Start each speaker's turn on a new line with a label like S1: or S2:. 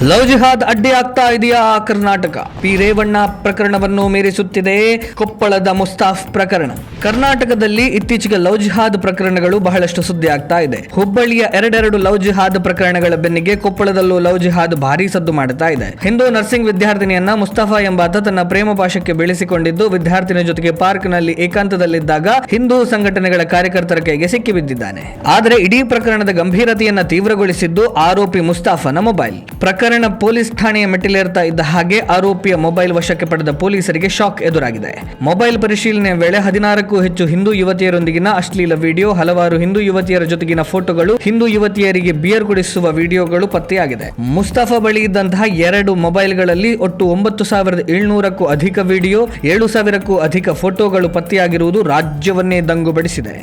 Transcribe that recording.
S1: Love ಜಿಹಾದ್ ಅಡ್ಡಿ ಆಗ್ತಾ ಇದೆಯಾ ಕರ್ನಾಟಕ? ಪಿ ರೇವಣ್ಣ ಪ್ರಕರಣವನ್ನು ಮೀರಿಸುತ್ತಿದೆ ಕೊಪ್ಪಳದ ಮುಸ್ತಾಫ್ ಪ್ರಕರಣ. ಕರ್ನಾಟಕದಲ್ಲಿ ಇತ್ತೀಚೆಗೆ ಲವ್ ಜಿಹಾದ್ ಪ್ರಕರಣಗಳು ಬಹಳಷ್ಟು ಸುದ್ದಿ ಆಗ್ತಾ ಇದೆ. ಹುಬ್ಬಳ್ಳಿಯ ಎರಡೆರಡು ಲವ್ ಜಿಹಾದ್ ಪ್ರಕರಣಗಳ ಬೆನ್ನಿಗೆ ಕೊಪ್ಪಳದಲ್ಲೂ ಲವ್ ಜಿಹಾದ್ ಭಾರೀ ಸದ್ದು ಮಾಡುತ್ತಾ ಇದೆ. ಹಿಂದೂ ನರ್ಸಿಂಗ್ ವಿದ್ಯಾರ್ಥಿನಿಯನ್ನ ಮುಸ್ತಫಾ ಎಂಬಾತ ತನ್ನ ಪ್ರೇಮ ಪಾಶಕ್ಕೆ ಬೆಳೆಸಿಕೊಂಡಿದ್ದು ವಿದ್ಯಾರ್ಥಿನಿ ಜೊತೆಗೆ ಪಾರ್ಕ್ನಲ್ಲಿ ಏಕಾಂತದಲ್ಲಿದ್ದಾಗ ಹಿಂದೂ ಸಂಘಟನೆಗಳ ಕಾರ್ಯಕರ್ತರ ಕೈಗೆ ಸಿಕ್ಕಿಬಿದ್ದಿದ್ದಾನೆ. ಆದರೆ ಇಡೀ ಪ್ರಕರಣದ ಗಂಭೀರತೆಯನ್ನ ತೀವ್ರಗೊಳಿಸಿದ್ದು ಆರೋಪಿ ಮುಸ್ತಾಫನ ಮೊಬೈಲ್. ಪ್ರಕರಣ ಪೊಲೀಸ್ ಠಾಣೆಯ ಮೆಟ್ಟಿಲೇರ್ತಾ ಇದ್ದ ಹಾಗೆ ಆರೋಪಿಯ ಮೊಬೈಲ್ ವಶಕ್ಕೆ ಪಡೆದ ಪೊಲೀಸರಿಗೆ ಶಾಕ್ ಎದುರಾಗಿದೆ. ಮೊಬೈಲ್ ಪರಿಶೀಲನೆ ವೇಳೆ 16ಕ್ಕೂ ಹೆಚ್ಚು ಹಿಂದೂ ಯುವತಿಯರೊಂದಿಗಿನ ಅಶ್ಲೀಲ ವಿಡಿಯೋ, ಹಲವಾರು ಹಿಂದೂ ಯುವತಿಯರ ಜೊತೆಗಿನ ಫೋಟೋಗಳು, ಹಿಂದೂ ಯುವತಿಯರಿಗೆ ಬಿಯರ್ ಕುಡಿಸುವ ವಿಡಿಯೋಗಳು ಪತ್ತೆಯಾಗಿದೆ. ಮುಸ್ತಫಾ ಬಳಿ ಇದ್ದಂತಹ 2 ಮೊಬೈಲ್ಗಳಲ್ಲಿ ಒಟ್ಟು 9700ಕ್ಕೂ ಅಧಿಕ ವಿಡಿಯೋ, 7000ಕ್ಕೂ ಅಧಿಕ ಫೋಟೋಗಳು ಪತ್ತೆಯಾಗಿರುವುದು ರಾಜ್ಯವನ್ನೇ ದಂಗುಬಡಿಸಿದೆ.